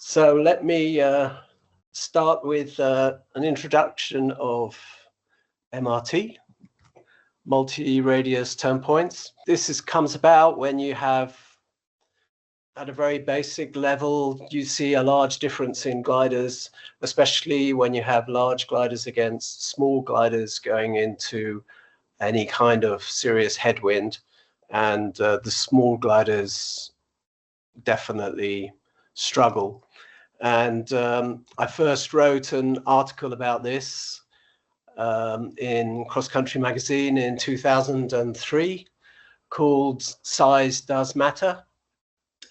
So let me start with an introduction of MRT, multi-radius turnpoints. This comes about when you have, at a very basic level, you see a large difference in gliders, especially when you have large gliders against small gliders going into any kind of serious headwind. And the small gliders definitely struggle. And I first wrote an article about this in Cross Country magazine in 2003 called Size Does Matter.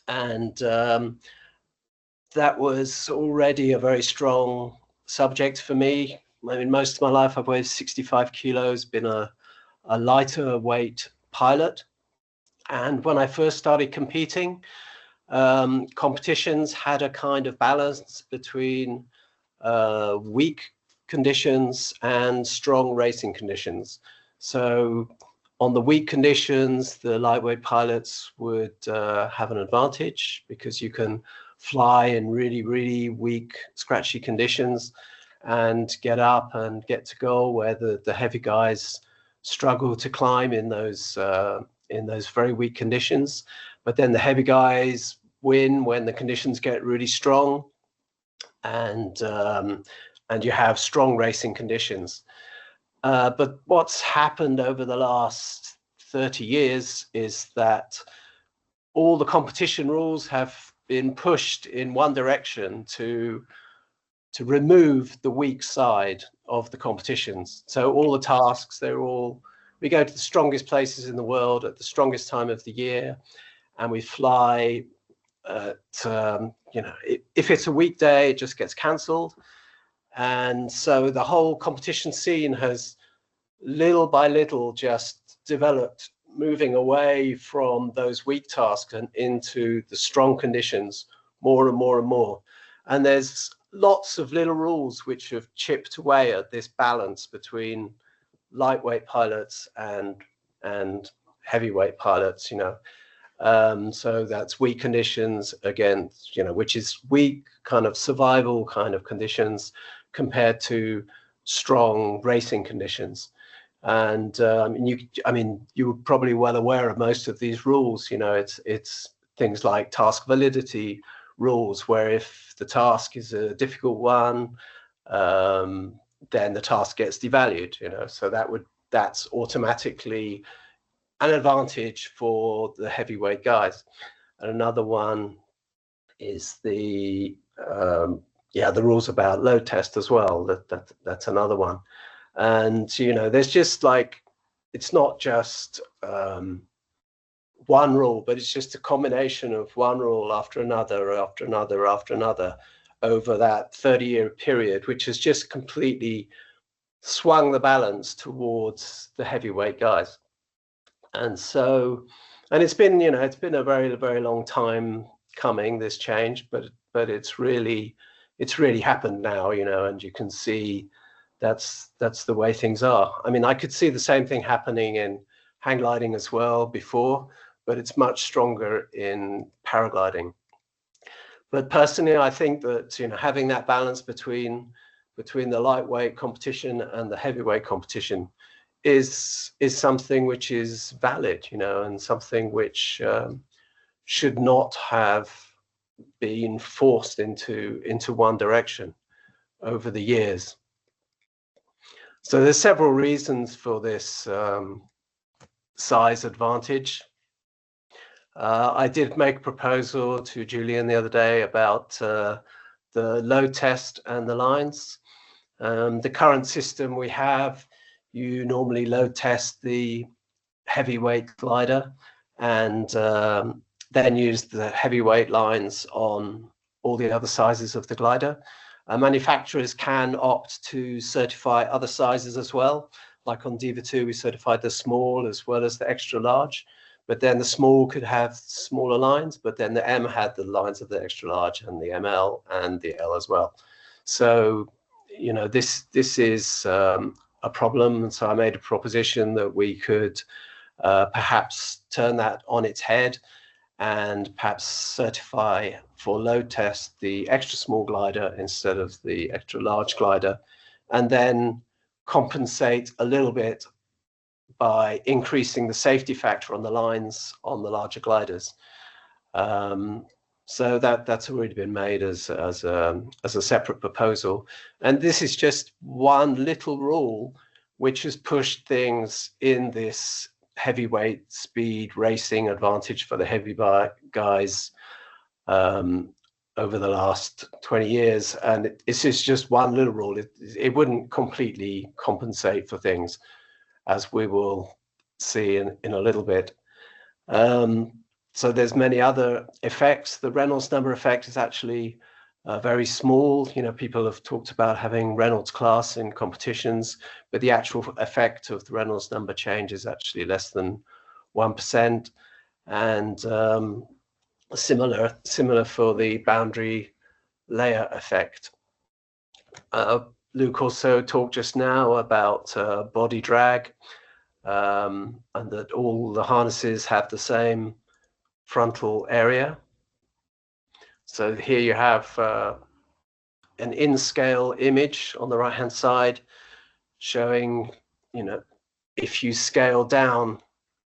And that was already a very strong subject for me. I mean, most of my life I've weighed 65 kilos, been a lighter weight pilot. And when I first started competing, competitions had a kind of balance between weak conditions and strong racing conditions. So on the weak conditions, the lightweight pilots would have an advantage because you can fly in really, really weak, scratchy conditions and get up and get to goal, where the heavy guys struggle to climb in those very weak conditions. But then the heavy guys win when the conditions get really strong, and you have strong racing conditions. But what's happened over the last 30 years is that all the competition rules have been pushed in one direction to remove the weak side of the competitions. So all the tasks, we go to the strongest places in the world at the strongest time of the year, and we fly if it's a weekday, it just gets cancelled. And so the whole competition scene has little by little just developed, moving away from those weak tasks and into the strong conditions more and more and more. And there's lots of little rules which have chipped away at this balance between lightweight pilots and heavyweight pilots, so that's weak conditions against, which is weak kind of survival kind of conditions compared to strong racing conditions. And you're probably well aware of most of these rules. It's things like task validity rules, where if the task is a difficult one, then the task gets devalued. So that's automatically an advantage for the heavyweight guys. And another one is the rules about load test as well. That's another one. And there's just it's not just one rule, but it's just a combination of one rule after another, after another, after another, over that 30-year period, which has just completely swung the balance towards the heavyweight guys. And it's been a very, very long time coming, this change, but it's really happened now, and you can see that's the way things are. I mean, I could see the same thing happening in hang gliding as well before, but it's much stronger in paragliding. But personally, I think that having that balance between the lightweight competition and the heavyweight competition is something which is valid, and something which should not have been forced into one direction over the years. So there's several reasons for this size advantage. I did make a proposal to Julian the other day about the load test and the lines. The current system we have, you normally load test the heavyweight glider and then use the heavyweight lines on all the other sizes of the glider. Manufacturers can opt to certify other sizes as well. Like on Diva 2, we certified the small as well as the extra large, but then the small could have smaller lines, but then the M had the lines of the extra large, and the ML and the L as well. So, this is a problem. And so I made a proposition that we could perhaps turn that on its head and perhaps certify for load test the extra small glider instead of the extra large glider, and then compensate a little bit by increasing the safety factor on the lines on the larger gliders. So that's already been made as a separate proposal, and this is just one little rule which has pushed things in this heavyweight speed racing advantage for the heavy guys over the last 20 years. And it's just one little rule. It wouldn't completely compensate for things, as we will see in a little bit. So there's many other effects. The Reynolds number effect is actually very small. You know, people have talked about having Reynolds class in competitions, but the actual effect of the Reynolds number change is actually less than 1%. And similar for the boundary layer effect. Luke also talked just now about body drag, and that all the harnesses have the same frontal area. So here you have an in-scale image on the right-hand side showing, you know, if you scale down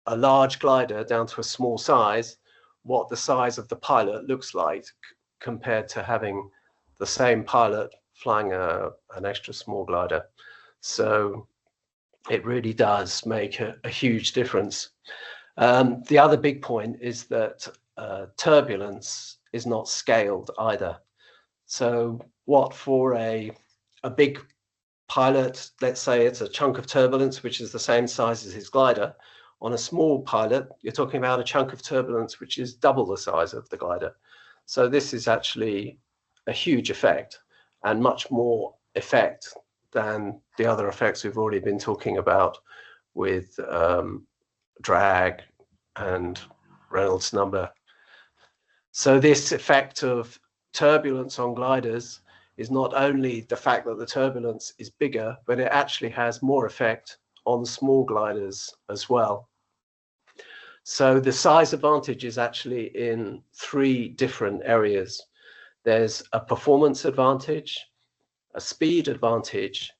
a large glider down to a small size, what the size of the pilot looks like compared to having the same pilot flying an extra small glider. So it really does make a huge difference. The other big point is that turbulence is not scaled either. So what for a big pilot, let's say it's a chunk of turbulence which is the same size as his glider, on a small pilot you're talking about a chunk of turbulence which is double the size of the glider. So this is actually a huge effect, and much more effect than the other effects we've already been talking about with drag and Reynolds number. So this effect of turbulence on gliders is not only the fact that the turbulence is bigger, but it actually has more effect on small gliders as well. So the size advantage is actually in 3 different areas. There's a performance advantage, a speed advantage,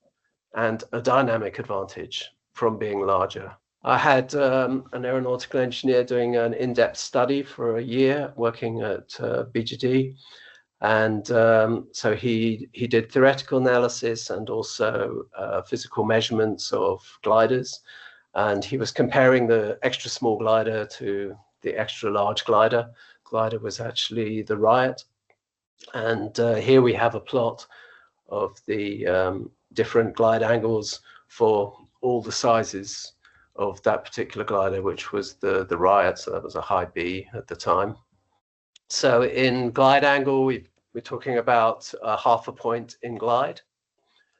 and a dynamic advantage from being larger. I had an aeronautical engineer doing an in-depth study for a year working at BGD, and so he did theoretical analysis and also physical measurements of gliders, and he was comparing the extra small glider to the extra large glider. Glider was actually the Riot, and here we have a plot of the different glide angles for all the sizes of that particular glider, which was the Riot, so that was a high B at the time. So in glide angle, we're talking about 0.5 point in glide.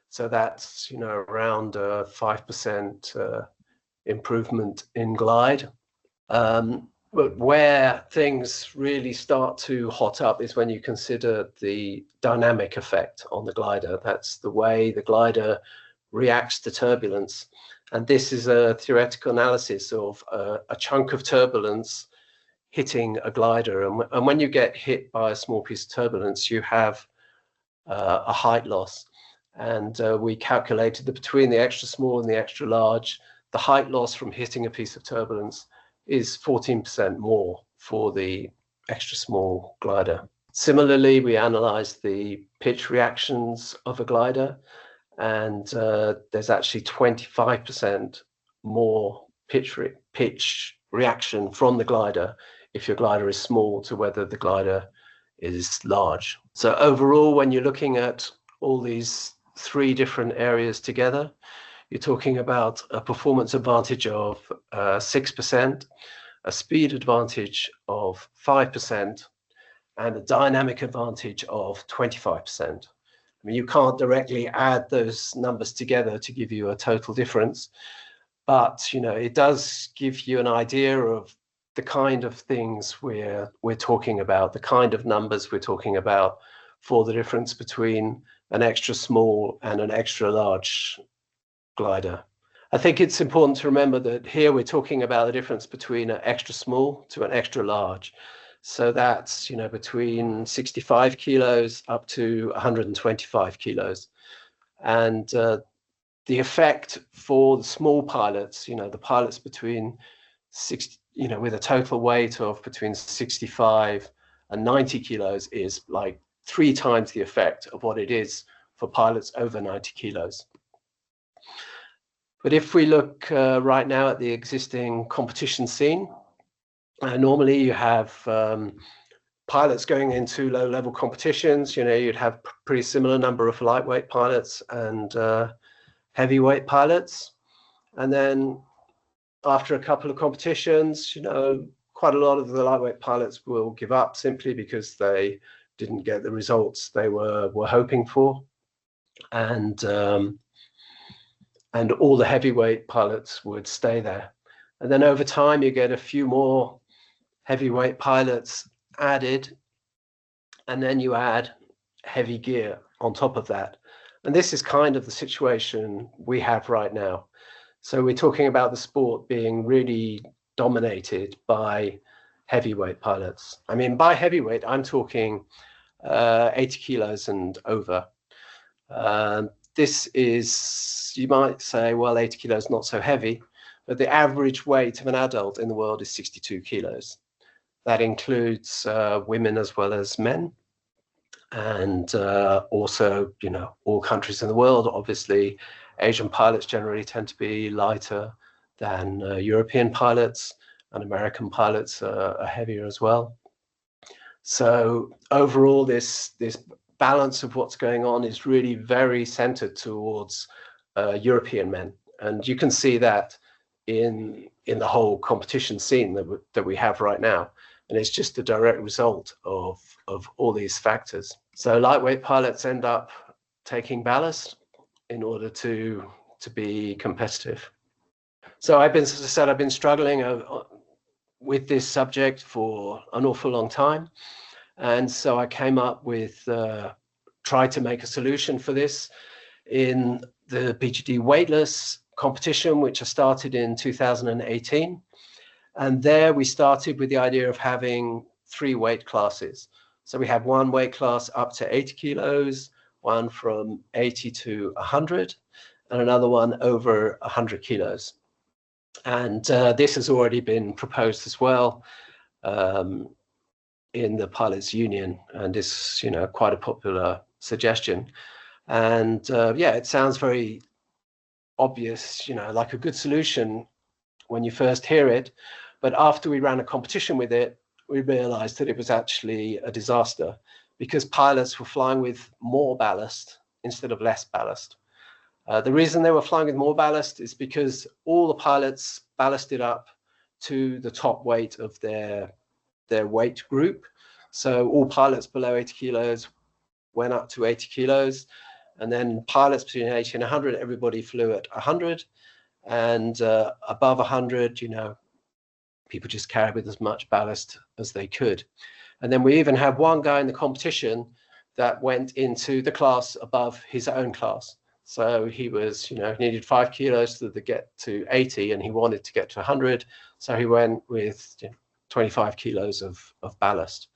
So that's, you know, around 5% improvement in glide. But where things really start to hot up is when you consider the dynamic effect on the glider. That's the way the glider reacts to turbulence. And this is a theoretical analysis of a chunk of turbulence hitting a glider. And when you get hit by a small piece of turbulence, you have a height loss. And we calculated that between the extra small and the extra large, the height loss from hitting a piece of turbulence is 14% more for the extra small glider. Similarly, we analyzed the pitch reactions of a glider, and there's actually 25% more pitch reaction from the glider if your glider is small to whether the glider is large. So overall, when you're looking at all these 3 different areas together, you're talking about a performance advantage of 6%, a speed advantage of 5%, and a dynamic advantage of 25%. I mean, you can't directly add those numbers together to give you a total difference, but you know, it does give you an idea of the kind of things we're talking about, the kind of numbers we're talking about for the difference between an extra small and an extra large glider. I think it's important to remember that here we're talking about the difference between an extra small to an extra large. So that's, between 65 kilos up to 125 kilos. And the effect for the small pilots, the pilots between 60, with a total weight of between 65 and 90 kilos is like 3 times the effect of what it is for pilots over 90 kilos. But if we look right now at the existing competition scene, normally you have pilots going into low-level competitions. You'd have pretty similar number of lightweight pilots and heavyweight pilots. And then after a couple of competitions, quite a lot of the lightweight pilots will give up simply because they didn't get the results they were hoping for. And all the heavyweight pilots would stay there. And then over time, you get a few more heavyweight pilots added, and then you add heavy gear on top of that. And this is kind of the situation we have right now. So we're talking about the sport being really dominated by heavyweight pilots. I mean, by heavyweight, I'm talking 80 kilos and over. This is, you might say, well, 80 kilos not so heavy, but the average weight of an adult in the world is 62 kilos. That includes women as well as men, and also, all countries in the world. Obviously, Asian pilots generally tend to be lighter than European pilots, and American pilots are heavier as well. So overall, this balance of what's going on is really very centered towards European men, and you can see that in the whole competition scene that we have right now, and it's just a direct result of all these factors. So lightweight pilots end up taking ballast in order to be competitive. So as I said, I've been struggling with this subject for an awful long time. And so I came up with, tried to make a solution for this in the BGD weightless competition, which I started in 2018. And there we started with the idea of having 3 weight classes. So we had one weight class up to 80 kilos, one from 80 to 100, and another one over 100 kilos. And this has already been proposed as well in the pilots union, and is quite a popular suggestion. And yeah, it sounds very obvious, like a good solution when you first hear it, but after we ran a competition with it, we realized that it was actually a disaster, because pilots were flying with more ballast instead of less ballast. The reason they were flying with more ballast is because all the pilots ballasted up to the top weight of their weight group. So all pilots below 80 kilos went up to 80 kilos, and then pilots between 80 and 100, everybody flew at 100, and above 100, people just carried with as much ballast as they could. And then we even had one guy in the competition that went into the class above his own class. So he was, he needed 5 kilos to get to 80, and he wanted to get to 100. So he went with 25 kilos of ballast.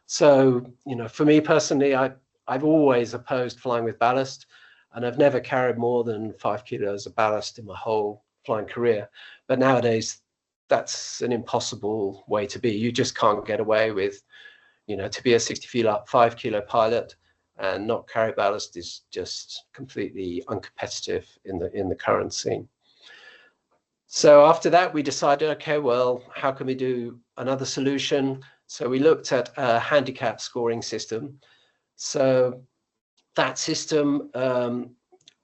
So, for me personally, I've always opposed flying with ballast, and I've never carried more than 5 kilos of ballast in my whole flying career. But nowadays, that's an impossible way to be. You just can't get away with, to be a 65 kilo pilot and not carry ballast is just completely uncompetitive in the current scene. So after that, we decided, okay, well, how can we do another solution? So we looked at a handicap scoring system. So that system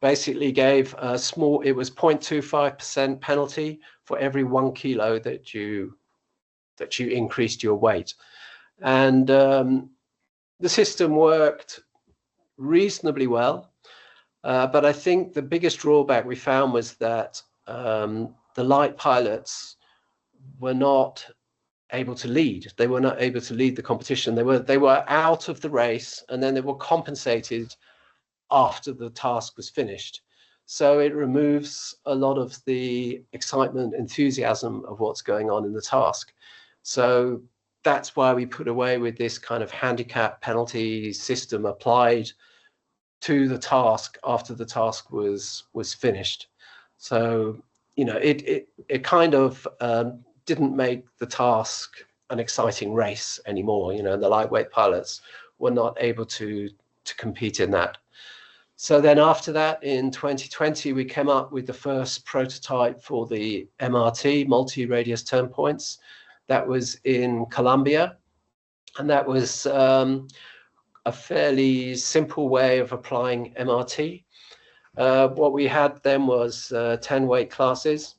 basically gave a small, it was 0.25% penalty for every 1 kilo that you increased your weight. And the system worked reasonably well. But I think the biggest drawback we found was that the light pilots were not able to lead. They were not able to lead the competition. They were out of the race, and then they were compensated after the task was finished. So it removes a lot of the excitement, enthusiasm of what's going on in the task. So that's why we put away with this kind of handicap penalty system applied to the task after the task was finished. So, you know, it kind of didn't make the task an exciting race anymore. You know, the lightweight pilots were not able to compete in that. So then after that, in 2020, we came up with the first prototype for the MRT, multi-radius turnpoints. That was in Colombia, and that was a fairly simple way of applying MRT. What we had then was 10 weight classes,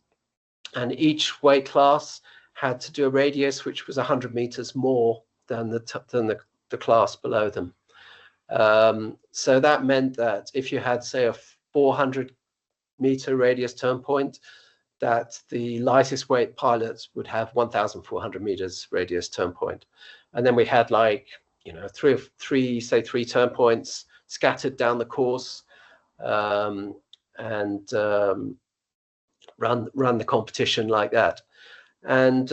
and each weight class had to do a radius which was 100 meters more than the class below them. So that meant that if you had, say, a 400-meter radius turnpoint, that the lightest weight pilots would have 1,400 meters radius turnpoint. And then we had, like, you know, three turnpoints scattered down the course, and run the competition like that. And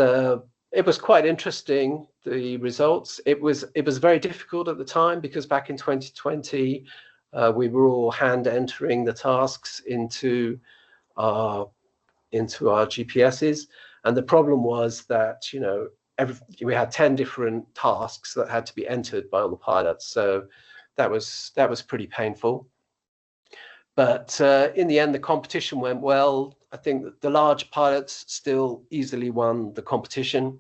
it was quite interesting, the results. It was very difficult at the time, because back in 2020 we were all hand entering the tasks into our GPSs, and the problem was that, you know, we had 10 different tasks that had to be entered by all the pilots, so that was pretty painful. But in the end, the competition went well. I think that the large pilots still easily won the competition,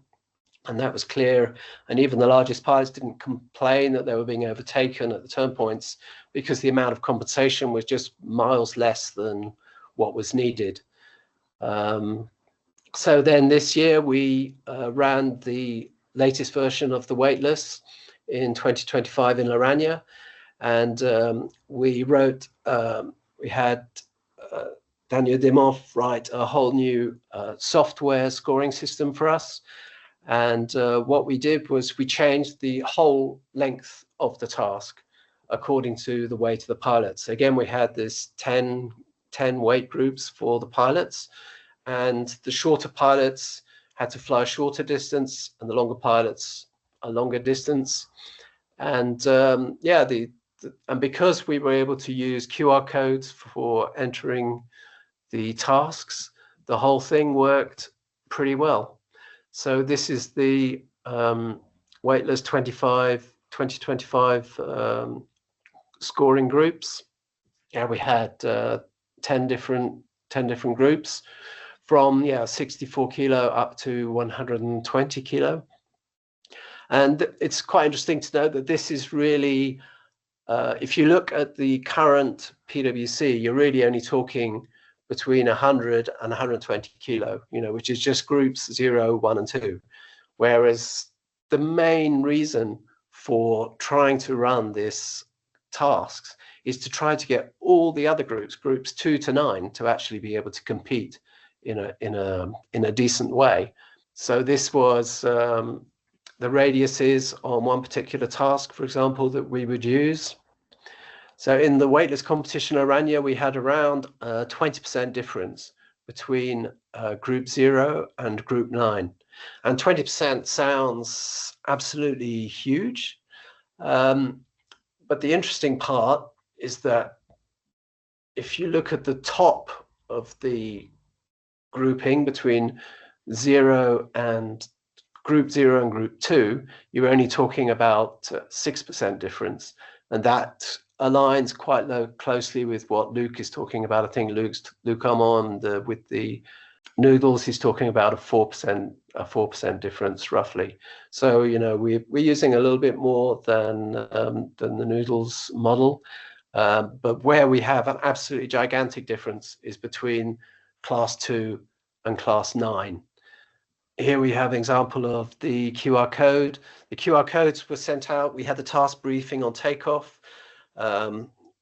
and that was clear. And even the largest pilots didn't complain that they were being overtaken at the turnpoints, because the amount of compensation was just miles less than what was needed. So then this year we ran the latest version of the weightless in 2025 in Laranha, and we had Daniel Dimov write a whole new software scoring system for us. And what we did was we changed the whole length of the task according to the weight of the pilots. Again, we had this 10 weight groups for the pilots, and the shorter pilots had to fly a shorter distance, and the longer pilots a longer distance. And and because we were able to use QR codes for entering the tasks, the whole thing worked pretty well. So this is the weightless 2025 scoring groups. Yeah, we had 10 different groups, from 64 kilo up to 120 kilo. And it's quite interesting to note that this is really, if you look at the current PwC, you're really only talking between 100 and 120 kilo, you know, which is just groups 0, 1, and 2. Whereas the main reason for trying to run this tasks is to try to get all the other groups 2 to 9, to actually be able to compete in a decent way. So this was the radiuses on one particular task, for example, that we would use. So in the weightless competition Laranha, we had around 20% difference between group 0 and group 9. And 20% sounds absolutely huge. But the interesting part is that if you look at the top of the grouping between group 0 and group 2, you're only talking about 6% difference. And that aligns quite closely with what Luke is talking about. I think Luke Armand, with the noodles, he's talking about a 4% difference roughly. So, you know, we're using a little bit more than the noodles model. But where we have an absolutely gigantic difference is between class 2 and class 9. Here we have an example of the QR code. The QR codes were sent out. We had the task briefing on takeoff,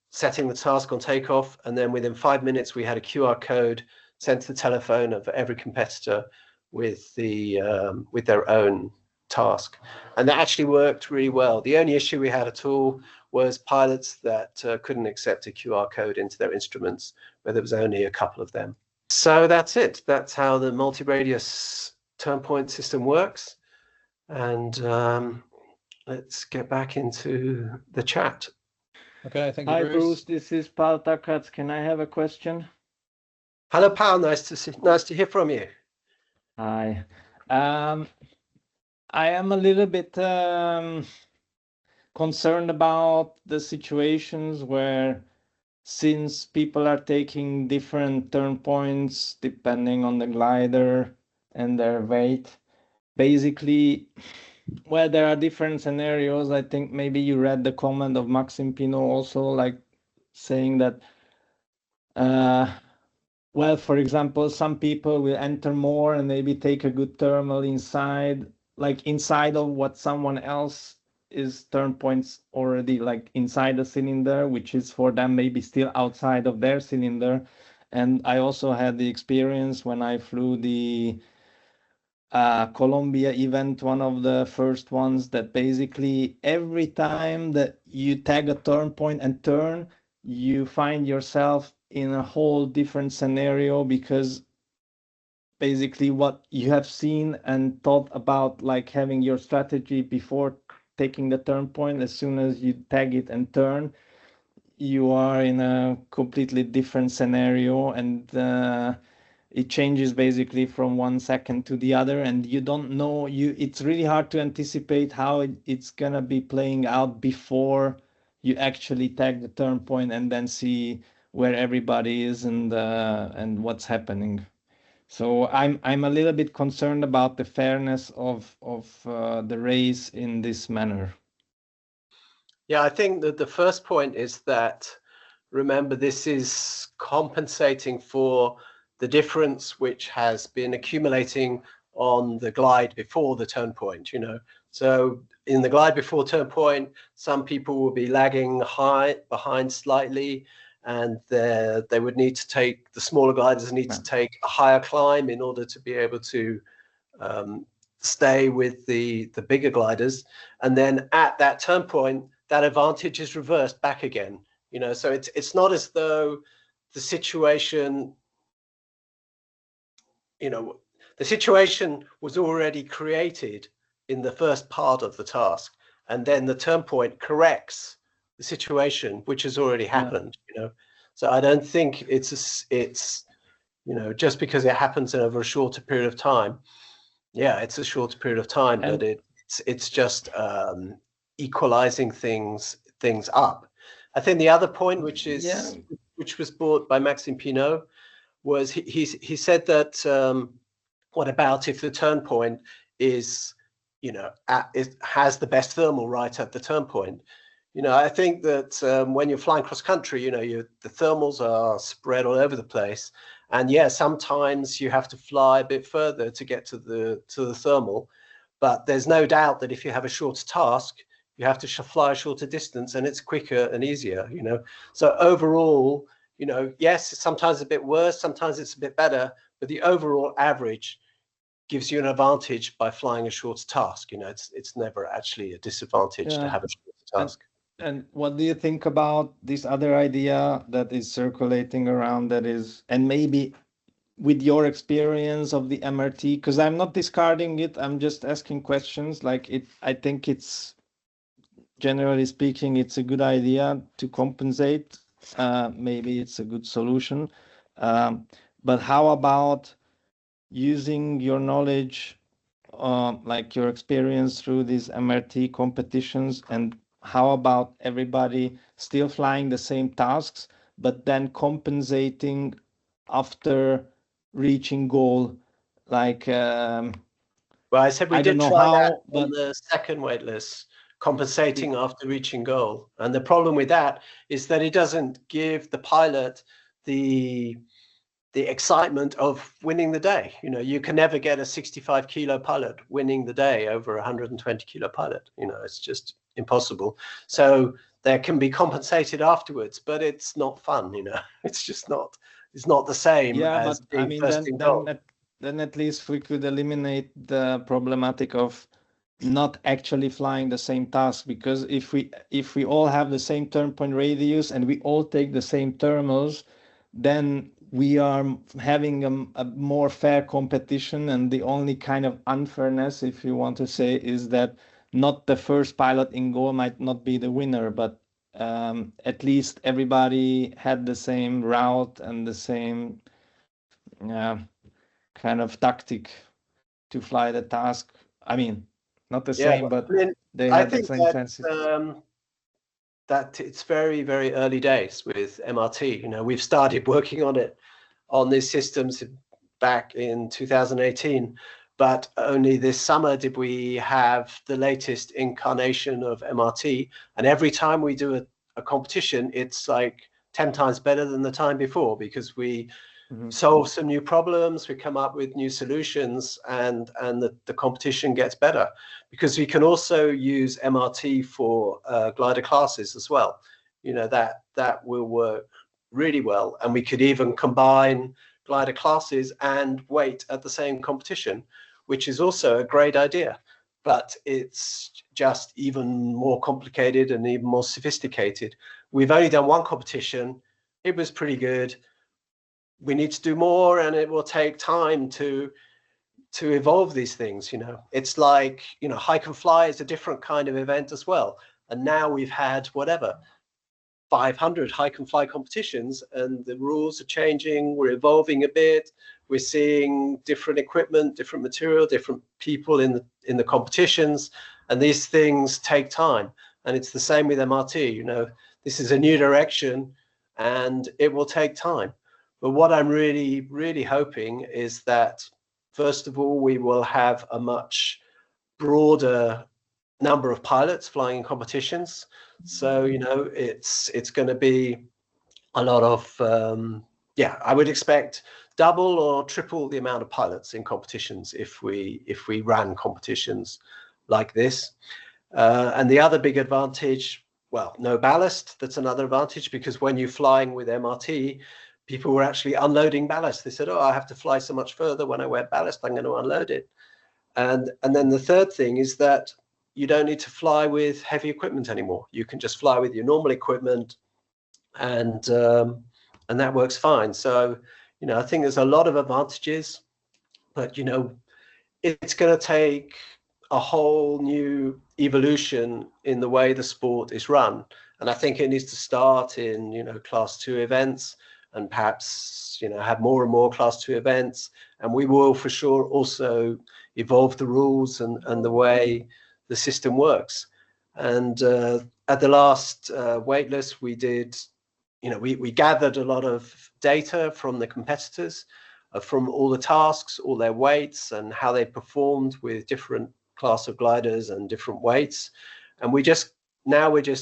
setting the task on takeoff, and then within 5 minutes we had a QR code sent to the telephone of every competitor with their own task. And that actually worked really well. The only issue we had at all was pilots that couldn't accept a QR code into their instruments, where there was only a couple of them. So that's it. That's how the multi-radius turnpoint system works. And let's get back into the chat. Okay, thank you, Hi, Bruce. Bruce. This is Paul Takats. Can I have a question? Hello, Paul. Nice to hear from you. Hi. I am a little bit concerned about the situations where, since people are taking different turn points depending on the glider and their weight, basically, well, there are different scenarios. I think maybe you read the comment of Maxime Pinot also, like saying that, well, for example, some people will enter more and maybe take a good thermal inside, like inside of what someone else is turn points already, like inside the cylinder, which is for them maybe still outside of their cylinder. And I also had the experience when I flew the Colombia event, one of the first ones, that basically every time that you tag a turn point and turn, you find yourself in a whole different scenario, because basically what you have seen and thought about, like having your strategy before taking the turn point, as soon as you tag it and turn, you are in a completely different scenario, and it changes basically from 1 second to the other, and you don't know, it's really hard to anticipate how it's gonna be playing out before you actually tag the turn point and then see where everybody is and what's happening. So I'm a little bit concerned about the fairness of the race in this manner. Yeah, I think that the first point is that, remember, this is compensating for the difference which has been accumulating on the glide before the turn point, you know. So in the glide before turn point, some people will be lagging behind slightly, and they would need to take, the smaller gliders need to take a higher climb in order to be able to stay with the bigger gliders. And then at that turn point, that advantage is reversed back again. You know, so it's not as though the situation, you know, the situation was already created in the first part of the task, and then the turn point corrects the situation which has already happened. You know, so I don't think it's you know, just because it happens over a shorter period of time. Yeah, it's a shorter period of time, but it's just equalizing things up. I think the other point, which was brought by Maxime Pinot, was he said that what about if the turn point is, you know, it has the best thermal right at the turn point? You know, I think that when you're flying cross country, you know, the thermals are spread all over the place, and yeah, sometimes you have to fly a bit further to get to the thermal, but there's no doubt that if you have a shorter task, you have to fly a shorter distance, and it's quicker and easier. You know, so overall, you know, yes, sometimes a bit worse, sometimes it's a bit better, but the overall average gives you an advantage by flying a shorter task. You know, it's never actually a disadvantage to have a shorter task. And what do you think about this other idea that is circulating around, that is, and maybe with your experience of the MRT, because I'm not discarding it, I'm just asking questions, like I think it's, generally speaking, it's a good idea to compensate. Maybe it's a good solution. But how about using your knowledge, like your experience through these MRT competitions, and how about everybody still flying the same tasks, but then compensating after reaching goal? Like, well, I said we did try that on the second weightless, compensating after reaching goal. And the problem with that is that it doesn't give the pilot the excitement of winning the day. You know, you can never get a 65 kilo pilot winning the day over a 120 kilo pilot. You know, it's just impossible. So there can be compensated afterwards, but it's not fun. You know, it's just not. It's not the same as being first in goal. Then at least we could eliminate the problematic of not actually flying the same task, because if we all have the same turn point radius and we all take the same thermals, then we are having a more fair competition, and the only kind of unfairness, if you want to say, is that not the first pilot in goal might not be the winner, but at least everybody had the same route and the same kind of tactic to fly the task. I mean, not the same, but I mean, they I had the think same chances. That it's very, very early days with MRT. You know, we've started working on these systems back in 2018, but only this summer did we have the latest incarnation of MRT. And every time we do a competition, it's like 10 times better than the time before, because we solve some new problems, we come up with new solutions, and the competition gets better, because we can also use MRT for glider classes as well. You know, that will work really well, and we could even combine glider classes and weight at the same competition, which is also a great idea, but it's just even more complicated and even more sophisticated. We've only done one competition. It was pretty good. We need to do more, and it will take time to evolve these things. You know, it's like, you know, hike and fly is a different kind of event as well, and now we've had whatever 500 hike and fly competitions, and the rules are changing. We're evolving a bit. We're seeing different equipment, different material, different people in the competitions, and these things take time. And it's the same with MRT. You know, this is a new direction, and it will take time. But what I'm really, really hoping is that, first of all, we will have a much broader number of pilots flying in competitions. So, you know, it's going to be a lot of, I would expect double or triple the amount of pilots in competitions if we ran competitions like this. And the other big advantage, well, no ballast. That's another advantage, because when you're flying with MRT, people were actually unloading ballast. They said, oh, I have to fly so much further. When I wear ballast, I'm going to unload it. And then the third thing is that you don't need to fly with heavy equipment anymore. You can just fly with your normal equipment, and that works fine. So, you know, I think there's a lot of advantages, but, you know, it's going to take a whole new evolution in the way the sport is run. And I think it needs to start in, you know, class 2 events, and perhaps, you know, have more and more class 2 events. And we will for sure also evolve the rules and the way the system works. And at the last Weightless, we did, you know, we gathered a lot of data from the competitors, from all the tasks, all their weights, and how they performed with different class of gliders and different weights. And we're just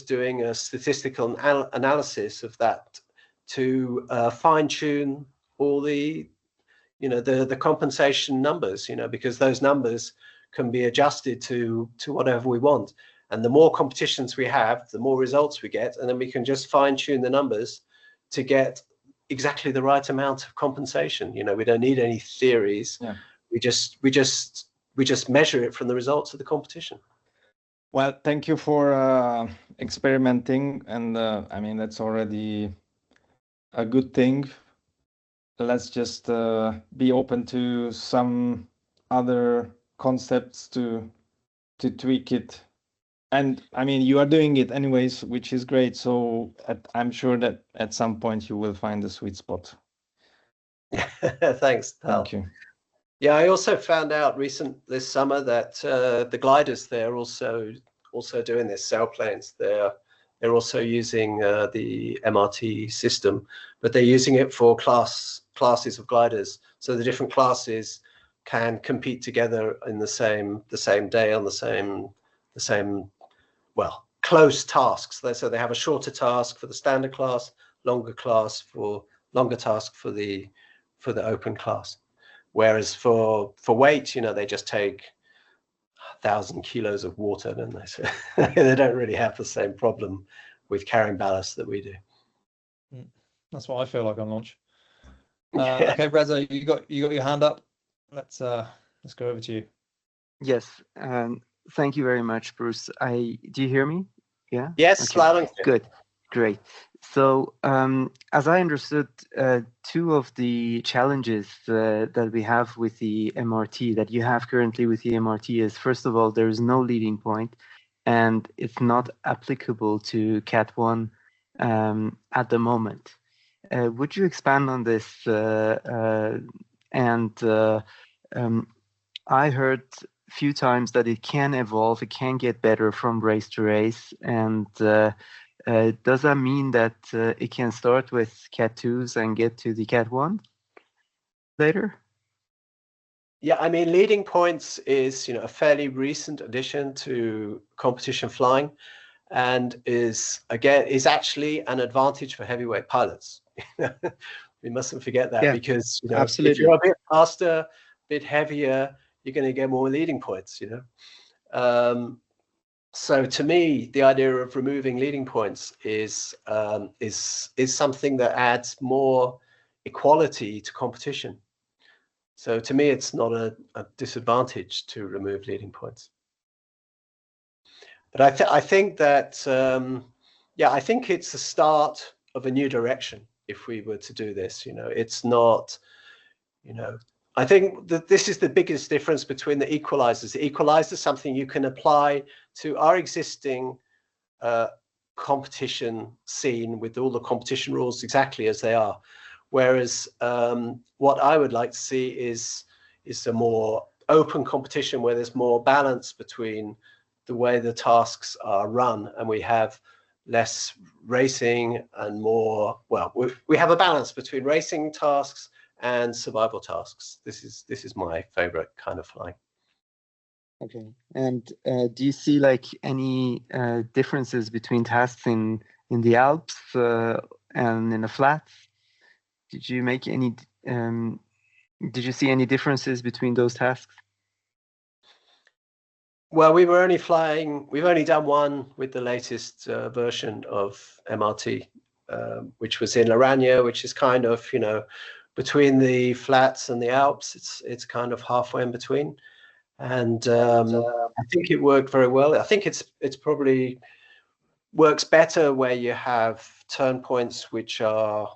doing a statistical analysis of that to fine-tune all the, you know, the compensation numbers, you know, because those numbers can be adjusted to whatever we want. And the more competitions we have, the more results we get, and then we can just fine-tune the numbers to get exactly the right amount of compensation. You know, we don't need any theories. Yeah. We just measure it from the results of the competition. Well, thank you for experimenting, and I mean, that's already a good thing. Let's just be open to some other concepts to tweak it. And I mean, you are doing it anyways, which is great. So I'm sure that at some point you will find the sweet spot. Thanks, pal. Thank you. Yeah, I also found out this summer that the gliders, they're also doing this. Sailplanes, they're also using the MRT system, but they're using it for classes of gliders. So the different classes can compete together in the same day on the same close tasks. So they have a shorter task for the standard class, longer task for the open class. Whereas for weight, you know, they just take 1,000 kilos of water, don't they? So they don't really have the same problem with carrying ballast that we do. That's what I feel like on launch. Okay, Reza, you got your hand up. Let's go over to you. Yes. Thank you very much, Bruce. Do you hear me? Yeah. Yes, okay. loud and clear. Good. Great. So, as I understood, two of the challenges that we have with the MRT, that you have currently with the MRT, is first of all, there is no leading point, and it's not applicable to Cat 1 at the moment. Would you expand on this? I heard a few times that it can evolve, it can get better from race to race, and does that mean that it can start with Cat 2s and get to the Cat 1 later? Yeah, I mean, leading points is, a fairly recent addition to competition flying, and is actually an advantage for heavyweight pilots. We mustn't forget that, because absolutely. if you're a bit faster, a bit heavier, you're going to get more leading points. So to me, the idea of removing leading points is something that adds more equality to competition. So to me, it's not a disadvantage to remove leading points. But I think that I think it's the start of a new direction if we were to do this. It's not, I think that this is the biggest difference between the equalizers. The equalizer is something you can apply to our existing competition scene with all the competition rules exactly as they are. Whereas what I would like to see is a more open competition where there's more balance between the way the tasks are run, and we have less racing and more, we have a balance between racing tasks and survival tasks. This is my favorite kind of flying. Okay. And do you see like any differences between tasks in the Alps and in the flats? Did you make any? Did you see any differences between those tasks? Well, we've only done one with the latest version of MRT, which was in Lauragna, which is kind of, between the flats and the Alps. It's kind of halfway in between. And I think it worked very well. I think it's probably works better where you have turn points which are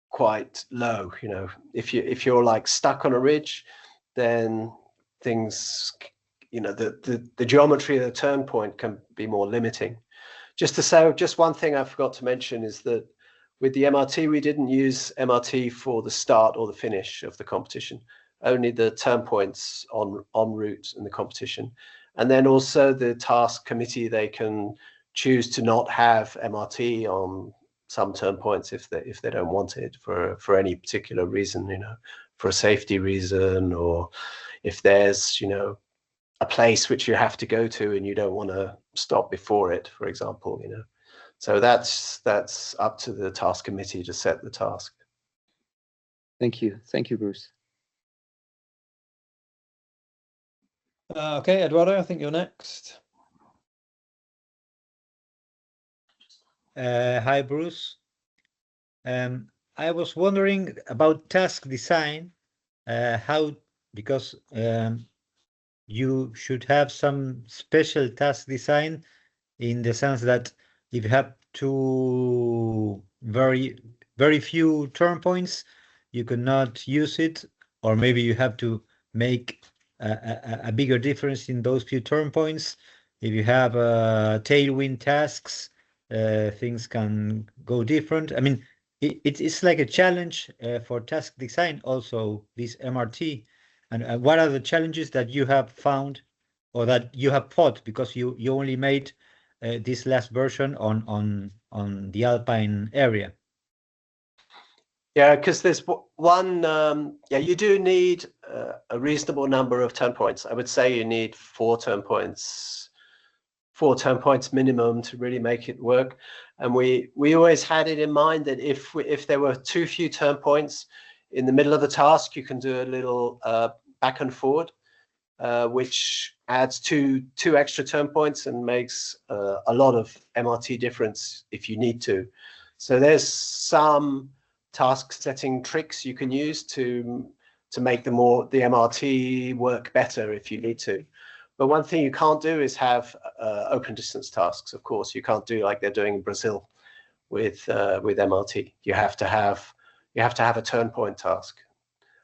quite low. If you're like stuck on a ridge, then things, the geometry of the turn point can be more limiting. Just to say, just one thing I forgot to mention is that with the MRT, we didn't use MRT for the start or the finish of the competition, only the turn points en route in the competition. And then also the task committee, they can choose to not have MRT on some turn points if they don't want it for any particular reason, for a safety reason, or if there's, a place which you have to go to and you don't want to stop before it, for example, So that's up to the task committee to set the task. Thank you, Bruce. Okay, Eduardo, I think you're next. Hi, Bruce. I was wondering about task design, because you should have some special task design in the sense that if you have very, very few turn points, you cannot use it, or maybe you have to make a bigger difference in those few turn points. If you have tailwind tasks, things can go different. I mean, it's like a challenge for task design also, this MRT. And what are the challenges that you have found or that you have fought, because you only made this last version on the Alpine area? Yeah, because there's one, you do need a reasonable number of turn points. I would say you need 4 turn points minimum to really make it work. And we always had it in mind that if there were too few turn points in the middle of the task, you can do a little back and forward, which adds two extra turn points and makes a lot of MRT difference if you need to. So there's some task setting tricks you can use to make the MRT work better if you need to. But one thing you can't do is have open distance tasks. Of course, you can't do like they're doing in Brazil. with MRT. You have to have a turn point task.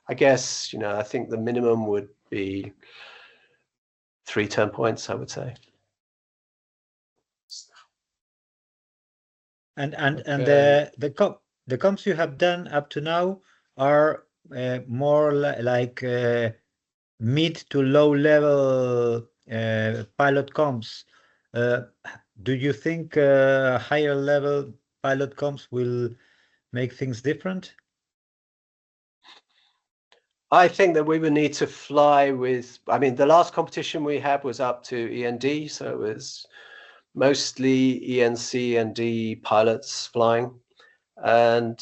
I guess, you know, I think the minimum would be 3 turn points, I would say. And Okay. the comps you have done up to now are more like mid to low level pilot comps. Do you think higher level pilot comps will make things different? I think that we would need to fly with, I mean, the last competition we had was up to END, so it was mostly ENC and D pilots flying. And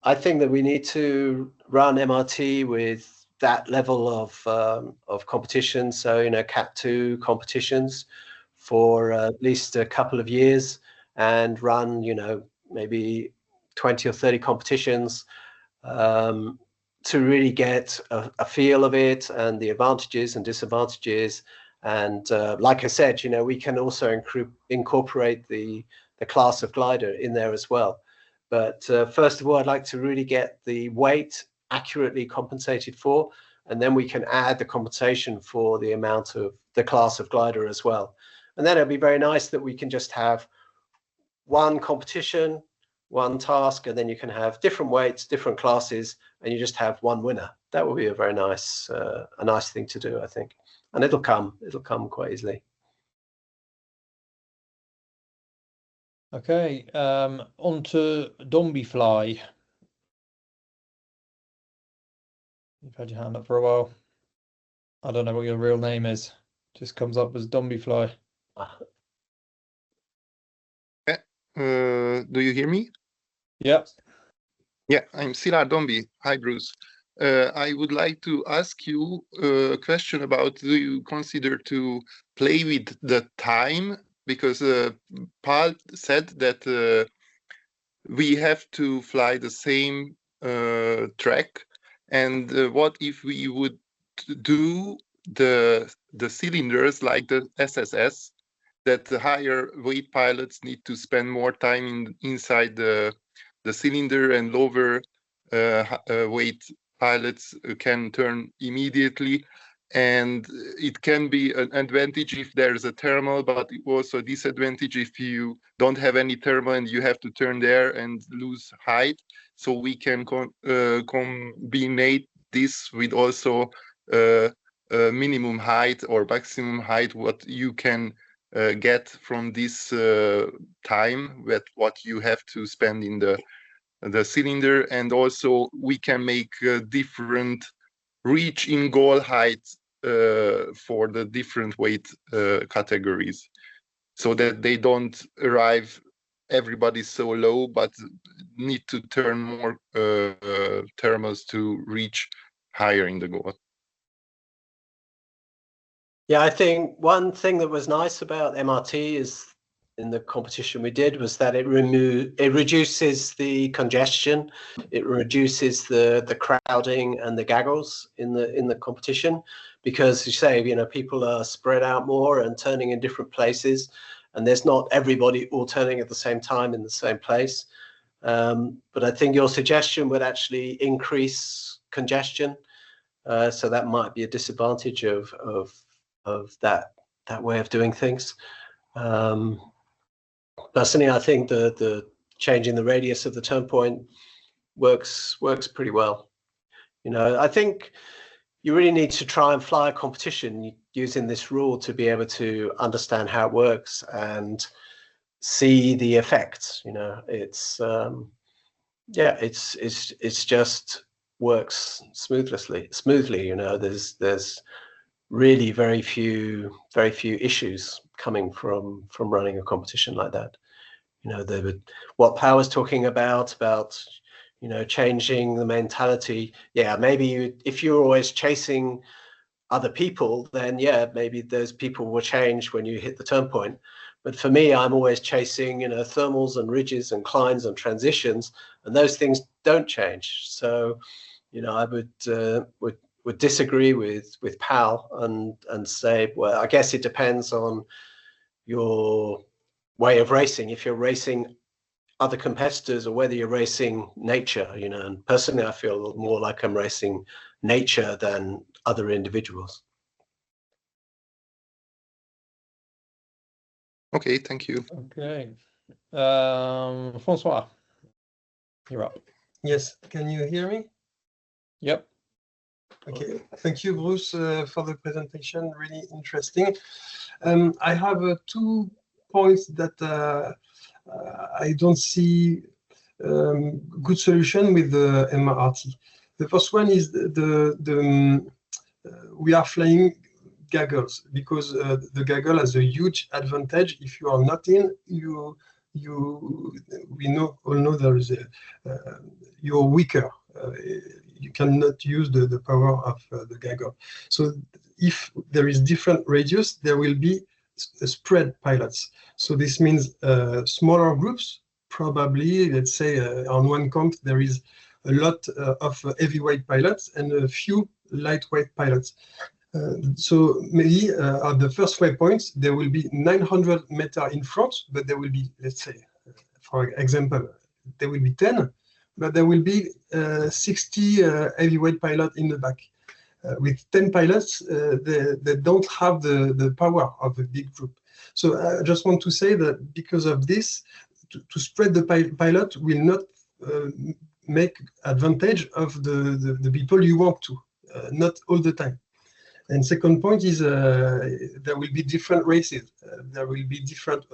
I think that we need to run MRT with that level of competition. So, you know, Cat 2 competitions for at least a couple of years, and run, you know, maybe 20 or 30 competitions to really get a feel of it and the advantages and disadvantages. And like I said, you know, we can also incorporate the class of glider in there as well. But first of all, I'd like to really get the weight accurately compensated for, and then we can add the compensation for the amount of the class of glider as well. And then it'd be very nice that we can just have one competition, one task, and then you can have different weights, different classes, and you just have one winner. That would be a very nice, a nice thing to do, I think. And it'll come quite easily. Okay, on to Dombey Fly. You've had your hand up for a while. I don't know what your real name is. Just comes up as Dombey Fly. Do you hear me? Yep. Yeah, I'm Sila Dombey. Hi, Bruce. I would like to ask you a question about, do you consider to play with the time? Because Paul said that we have to fly the same track. And what if we would do the cylinders like the SSS, that the higher weight pilots need to spend more time inside the cylinder, and lower weight pilots can turn immediately? And it can be an advantage if there's a thermal, but also a disadvantage if you don't have any thermal and you have to turn there and lose height. So we can combine this with also minimum height or maximum height, what you can get from this time, with what you have to spend in the cylinder. And also we can make different reach in goal height for the different weight categories, so that they don't arrive everybody so low, but need to turn more thermals to reach higher in the goal. Yeah, I think one thing that was nice about MRT is, in the competition we did, was that it reduces the congestion, it reduces the crowding and the gaggles in the competition, because you say, you know, people are spread out more and turning in different places, and there's not everybody all turning at the same time in the same place. But I think your suggestion would actually increase congestion, so that might be a disadvantage of that way of doing things. Personally, I think the changing the radius of the turn point works pretty well. You know, I think you really need to try and fly a competition using this rule to be able to understand how it works and see the effects. You know, it's yeah, it's just works smoothly. You know, there's really very few issues coming from running a competition like that. You know, what Power was talking about, you know, changing the mentality. Yeah, maybe if you're always chasing other people, then yeah, maybe those people will change when you hit the turn point. But for me, I'm always chasing, you know, thermals and ridges and climbs and transitions, and those things don't change. So, you know, I would disagree with Pal and say, well, I guess it depends on your way of racing. If you're racing other competitors or whether you're racing nature, you know. And personally, I feel more like I'm racing nature than other individuals. Okay, thank you. Okay. Francois, you're up. Yes, can you hear me? Yep. Okay, thank you, Bruce, for the presentation. Really interesting. I have 2 points that I don't see good solution with the MRT. The first one is we are flying goggles, because the goggle has a huge advantage. If you are not in, we all know there is you're weaker. You cannot use the power of the goggle. So if there is different radius, there will be spread pilots. So this means smaller groups, probably, let's say on one camp there is a lot of heavyweight pilots and a few lightweight pilots. So maybe at the first waypoints, there will be 900 meters in front, but there will be, let's say, for example, there will be 10, but there will be 60 heavyweight pilots in the back. With 10 pilots, they don't have the power of a big group. So I just want to say that because of this, to spread the pilot will not make advantage of the people you want to, not all the time. And second point is there will be different races. There will be different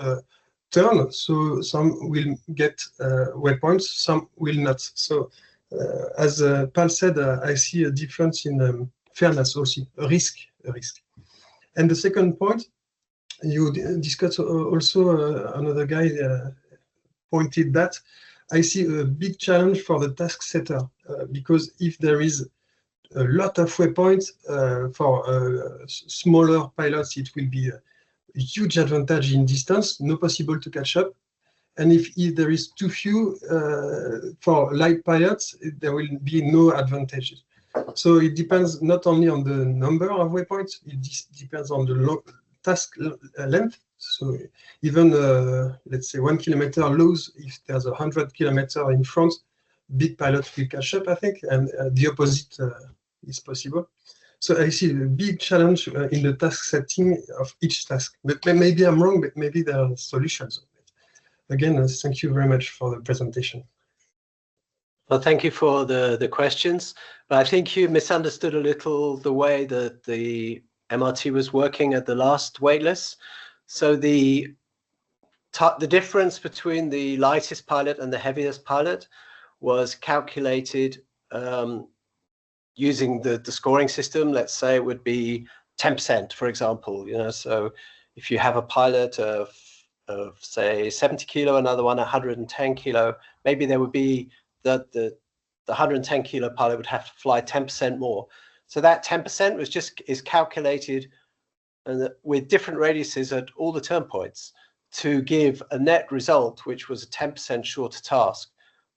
turns. So some will get waypoints, some will not. So as Paul said, I see a difference in fairness also, a risk. And the second point, you discussed also, another guy pointed that I see a big challenge for the task setter, because if there is a lot of waypoints for smaller pilots, it will be a huge advantage in distance, no possible to catch up. And if there is too few for light pilots, there will be no advantages. So it depends not only on the number of waypoints, it depends on the task length. So even let's say 1 kilometer lows, if there's 100 kilometers in front, big pilots will catch up, I think, and the opposite is possible. So I see a big challenge in the task setting of each task. But maybe I'm wrong, but maybe there are solutions. Again, thank you very much for the presentation. Well, thank you for the questions. But I think you misunderstood a little the way that the MRT was working at the last waitlist. So the difference between the lightest pilot and the heaviest pilot was calculated using the scoring system. Let's say it would be 10%, for example. You know, so if you have a pilot of say 70 kilo, another one 110 kilo, maybe there would be the 110 kilo pilot would have to fly 10% more. So that 10% is calculated with different radiuses at all the turn points to give a net result, which was a 10% shorter task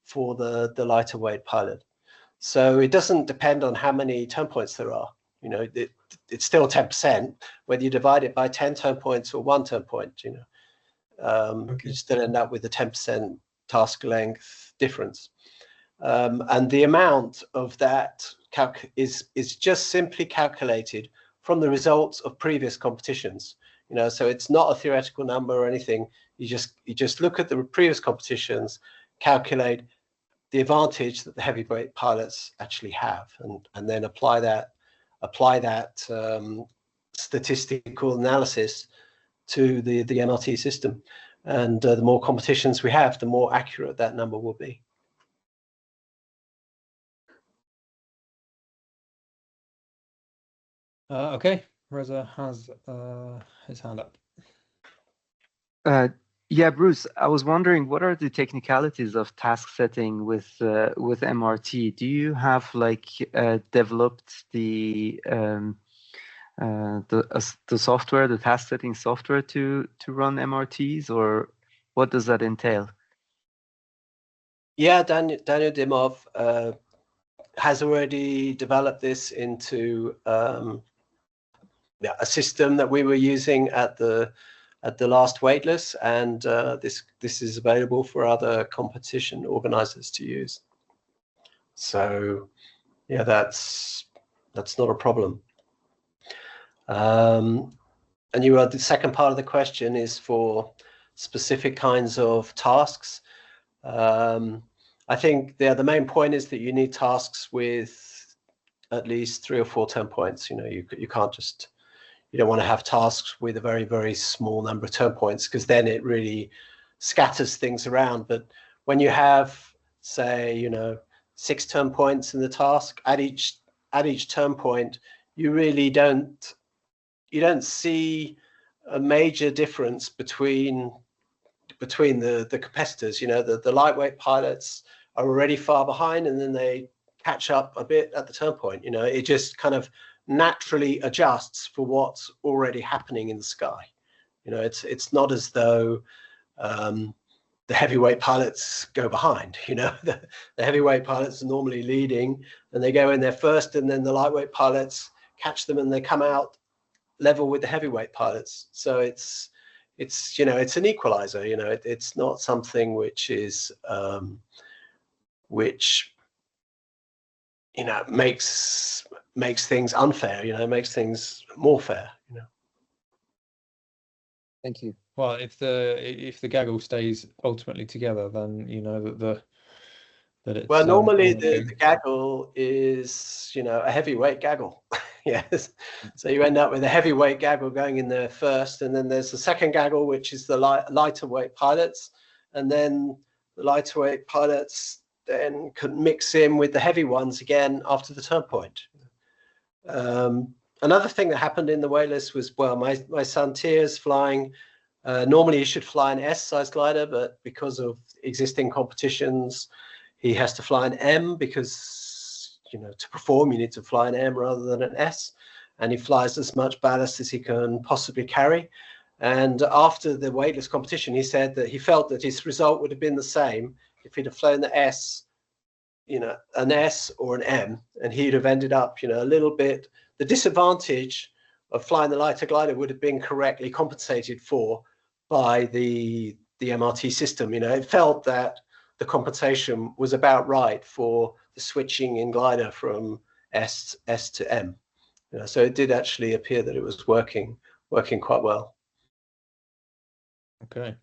for the lighter weight pilot. So it doesn't depend on how many turn points there are. You know, it's still 10%, whether you divide it by 10 turn points or 1 turn point, you know, you still end up with a 10% task length difference. And the amount of that is just simply calculated from the results of previous competitions. You know, so it's not a theoretical number or anything. You just look at the previous competitions, calculate the advantage that the heavyweight pilots actually have, and then apply that statistical analysis to the MRT system. And the more competitions we have, the more accurate that number will be. Okay, Reza has his hand up. Yeah, Bruce, I was wondering, what are the technicalities of task setting with MRT? Do you have like developed the software, the task setting software to run MRTs, or what does that entail? Yeah, Daniel Dimov has already developed this into a system that we were using at the at the last waitlist, and this is available for other competition organizers to use. So yeah, that's not a problem. And the second part of the question is for specific kinds of tasks. I think the main point is that you need tasks with at least 3 or 4 turnpoints. You can't just, you don't want to have tasks with a very, very small number of turnpoints, because then it really scatters things around. But when you have, say, 6 turnpoints in the task, at each turnpoint, you really don't see a major difference between the competitors. The lightweight pilots are already far behind, and then they catch up a bit at the turnpoint. It just kind of naturally adjusts for what's already happening in the sky. It's not as though the heavyweight pilots go behind. The heavyweight pilots are normally leading, and they go in there first, and then the lightweight pilots catch them, and they come out level with the heavyweight pilots. So it's an equalizer. It's not something which is which makes things unfair. Makes things more fair. Thank you. Well, if the gaggle stays ultimately together, then that it's normally the gaggle is a heavyweight gaggle. Yes. So you end up with a heavyweight gaggle going in there first, and then there's the second gaggle, which is the lighter weight pilots, and then the lighter weight pilots then can mix in with the heavy ones again after the turnpoint. Another thing that happened in the waitlist was, well, my son Tia's flying. Normally he should fly an S-size glider, but because of existing competitions, he has to fly an M, because to perform you need to fly an M rather than an S, and he flies as much ballast as he can possibly carry. And after the weightless competition, he said that he felt that his result would have been the same if he'd have flown the S, an S or an M, and he'd have ended up a little bit. The disadvantage of flying the lighter glider would have been correctly compensated for by the MRT system. It felt that the compensation was about right for the switching in glider from S to M. So it did actually appear that it was working quite well. Okay.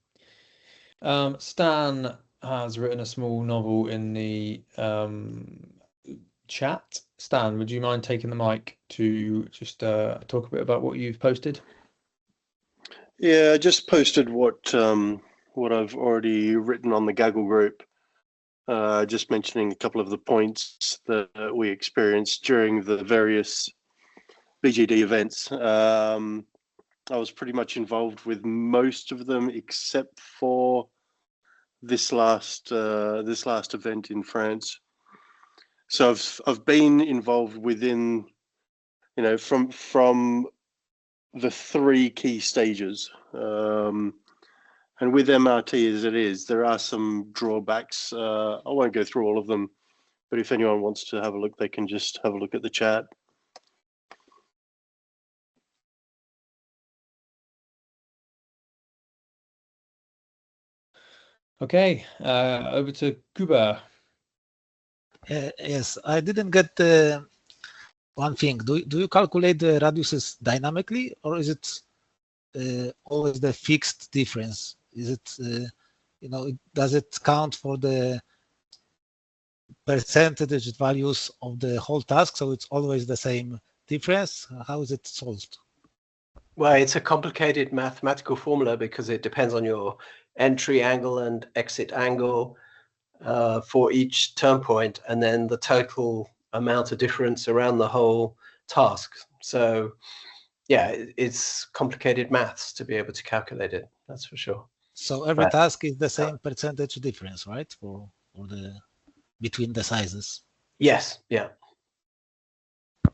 Stan has written a small novel in the chat. Stan, would you mind taking the mic to just talk a bit about what you've posted? Yeah, I just posted what I've already written on the Gaggle group, just mentioning a couple of the points that we experienced during the various BGD events. I was pretty much involved with most of them, except for this last event in France. So I've been involved within, from the 3 key stages, and with MRT as it is, there are some drawbacks. I won't go through all of them, but if anyone wants to have a look, they can just have a look at the chat. Okay, over to Kuba. Yes, I didn't get one thing. Do you calculate the radiuses dynamically, or is it always the fixed difference? Is it, does it count for the percentage values of the whole task, so it's always the same difference? How is it solved? Well, it's a complicated mathematical formula, because it depends on your entry angle and exit angle for each turn point, and then the total amount of difference around the whole task. So yeah, it's complicated maths to be able to calculate it, that's for sure. So every task is the same percentage difference, right, for the between the sizes? Yes, yeah.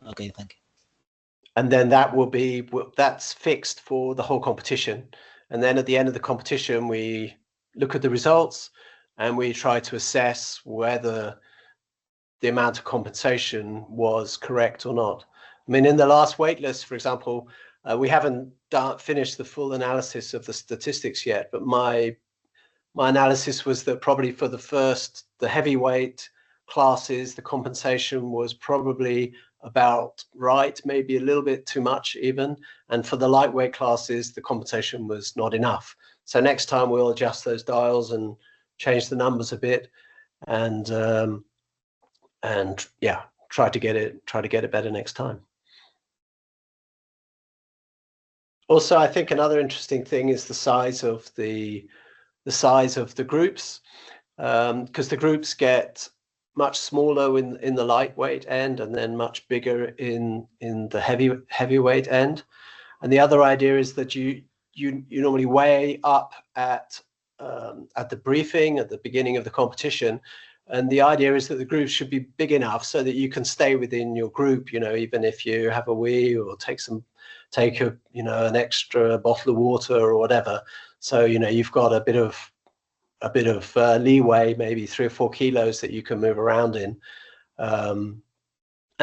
Okay, thank you. And then that's fixed for the whole competition. And then at the end of the competition, we look at the results and we try to assess whether the amount of compensation was correct or not. I mean, in the last waitlist, for example, We haven't finished the full analysis of the statistics yet, but my analysis was that probably for the heavyweight classes, the compensation was probably about right, maybe a little bit too much even. And for the lightweight classes, the compensation was not enough. So next time we'll adjust those dials and change the numbers a bit, and yeah, try to get it better next time. Also, I think another interesting thing is the size of the groups, because the groups get much smaller in the lightweight end and then much bigger in the heavyweight end. And the other idea is that you normally weigh up at the briefing at the beginning of the competition, and the idea is that the groups should be big enough so that you can stay within your group, even if you have a wee or take an extra bottle of water or whatever. So you've got a bit of leeway, maybe 3 or 4 kilos that you can move around in. And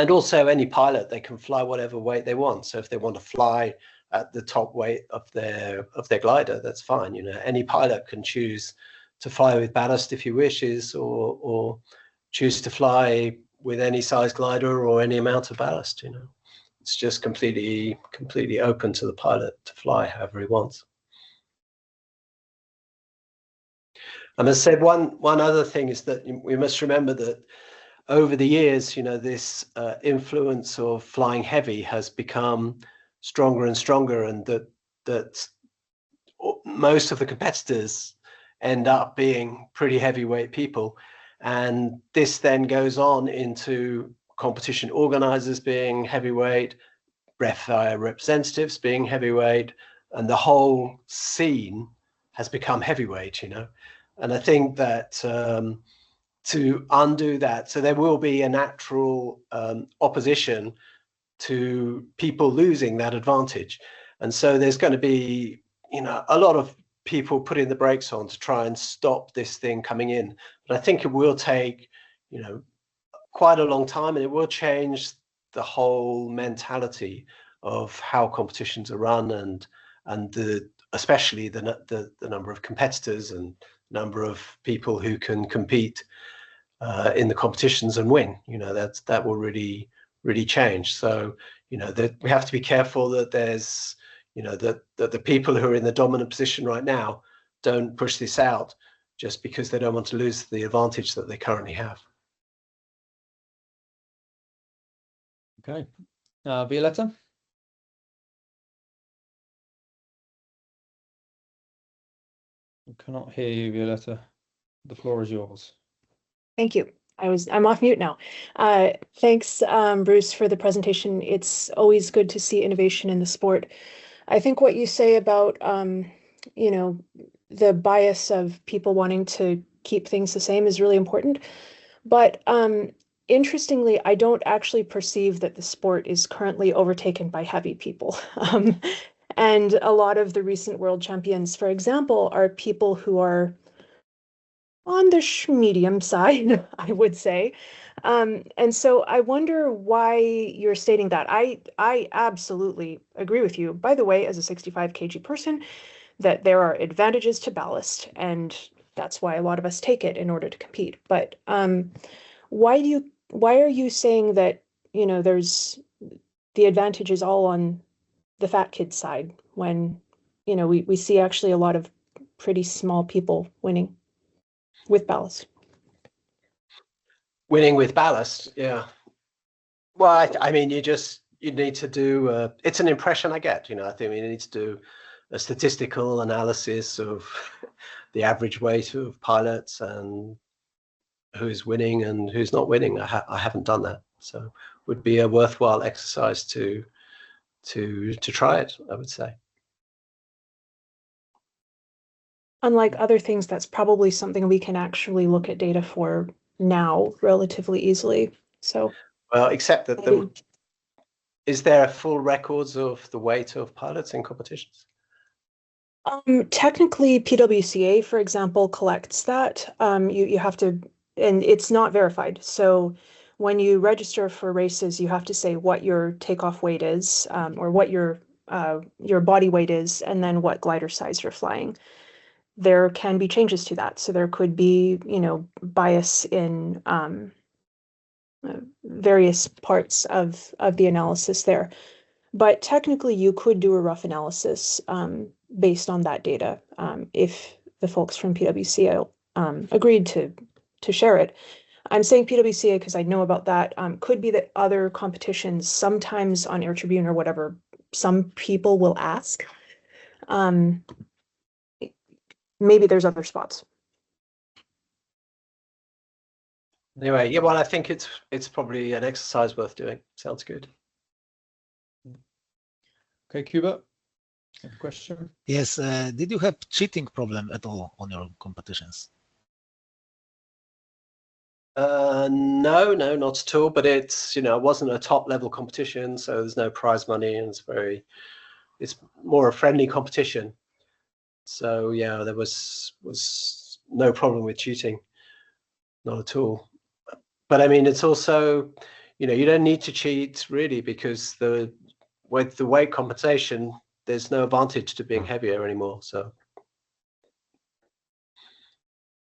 also any pilot, they can fly whatever weight they want. So if they want to fly at the top weight of their glider, that's fine. Any pilot can choose to fly with ballast if he wishes, or choose to fly with any size glider or any amount of ballast. It's just completely open to the pilot to fly however he wants. And as I said, one other thing is that we must remember that over the years, this influence of flying heavy has become stronger and stronger, and that most of the competitors end up being pretty heavyweight people. And this then goes on into competition organizers being heavyweight, representatives being heavyweight, and the whole scene has become heavyweight, And I think that to undo that, so there will be a natural opposition to people losing that advantage. And so there's going to be, a lot of people putting the brakes on to try and stop this thing coming in. But I think it will take, quite a long time, and it will change the whole mentality of how competitions are run, and especially the number of competitors and number of people who can compete in the competitions and win. That will really change. So that we have to be careful that there's that the people who are in the dominant position right now don't push this out just because they don't want to lose the advantage that they currently have. Okay, Violetta. I cannot hear you, Violetta. The floor is yours. Thank you. I'm off mute now. Thanks, Bruce, for the presentation. It's always good to see innovation in the sport. I think what you say about, the bias of people wanting to keep things the same is really important. But interestingly, I don't actually perceive that the sport is currently overtaken by heavy people. And a lot of the recent world champions, for example, are people who are on the medium side, I would say. And so I wonder why you're stating that. I absolutely agree with you, by the way, as a 65 kg person, that there are advantages to ballast, and that's why a lot of us take it in order to compete. But why are you saying that, there's the advantage is all on the fat kid side when, we see actually a lot of pretty small people winning with ballast? Winning with ballast, yeah. Well, I mean, you need to do, it's an impression I get, I think we need to do a statistical analysis of the average weight of pilots and who's winning and who's not winning. I haven't done that, so it would be a worthwhile exercise to try it, I would say. Unlike other things, that's probably something we can actually look at data for now relatively easily. So, well, except that is there full records of the weight of pilots in competitions? Technically, PWCA, for example, collects that. You have to, and it's not verified. So when you register for races, you have to say what your takeoff weight is, or what your your body weight is and then what glider size you're flying. There can be changes to that. So there could be, you know, bias in various parts of the analysis there. But technically, you could do a rough analysis based on that data if the folks from PwC agreed to share it. I'm saying PwCA because I know about that. Could be that other competitions, sometimes on Air Tribune or whatever, some people will ask. Maybe there's other spots. Anyway, yeah, well, I think it's probably an exercise worth doing. Sounds good. Okay, Cuba, question? Yes, did you have cheating problem at all on your competitions? No, not at all. But it's, you know, it wasn't a top level competition, so there's no prize money, and it's more a friendly competition. So yeah, there was no problem with cheating, not at all. But I mean, it's also, you know, you don't need to cheat really, because with the weight compensation, there's no advantage to being heavier anymore. So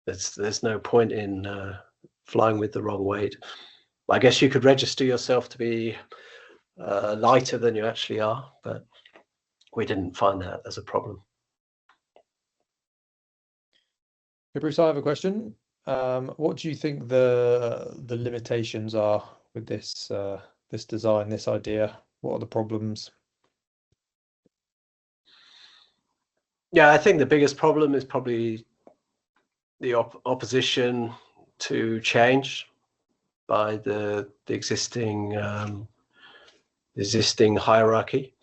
there's no point in flying with the wrong weight. I guess you could register yourself to be lighter than you actually are, but we didn't find that as a problem. Hey, Bruce, I have a question. What do you think the limitations are with this this design, this idea? What are the problems? Yeah, I think the biggest problem is probably the opposition to change by the existing hierarchy.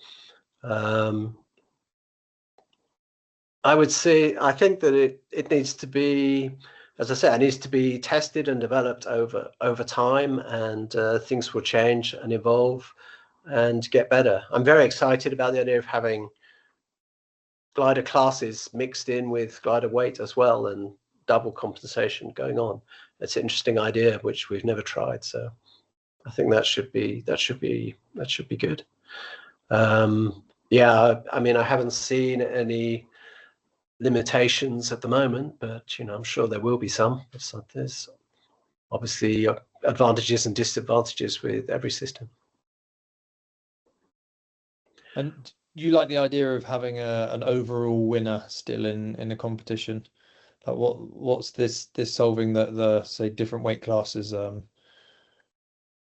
I would say, I think that it needs to be, as I said, it needs to be tested and developed over time, and things will change and evolve and get better. I'm very excited about the idea of having glider classes mixed in with glider weight as well, and double compensation going on. It's an interesting idea which we've never tried, so I think that should be good. Yeah, I mean, I haven't seen any limitations at the moment, but you know, I'm sure there will be some. There's obviously advantages and disadvantages with every system. And you like the idea of having an overall winner still in the competition? Like what's this solving that the say different weight classes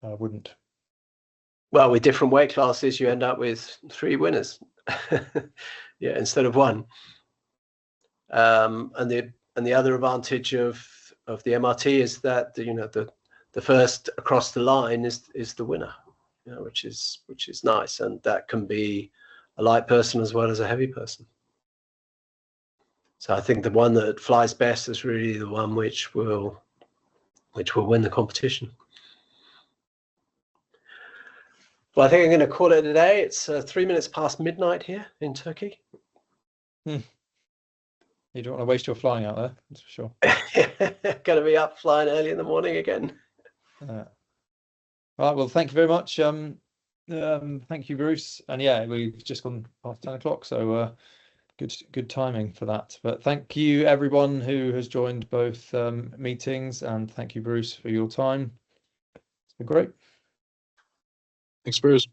wouldn't? Well, with different weight classes, you end up with 3 winners, yeah, instead of 1. And the other advantage of the MRT is that the first across the line is the winner, you know, which is nice, and that can be a light person as well as a heavy person. So I think the one that flies best is really the one which will win the competition. Well, I think I'm going to call it a day. It's 3 minutes past midnight here in Turkey. You don't want to waste your flying out there, that's for sure. Going to be up flying early in the morning again. Right, well, thank you very much. Thank you, Bruce. And yeah, we've just gone past 10 o'clock, so good timing for that. But thank you everyone who has joined both meetings, and thank you, Bruce, for your time. It's been great. Thanks, Bruce.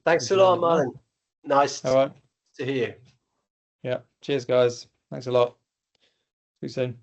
Thanks a lot, Martin. Nice to hear you. Yeah, cheers guys. Thanks a lot. See you soon.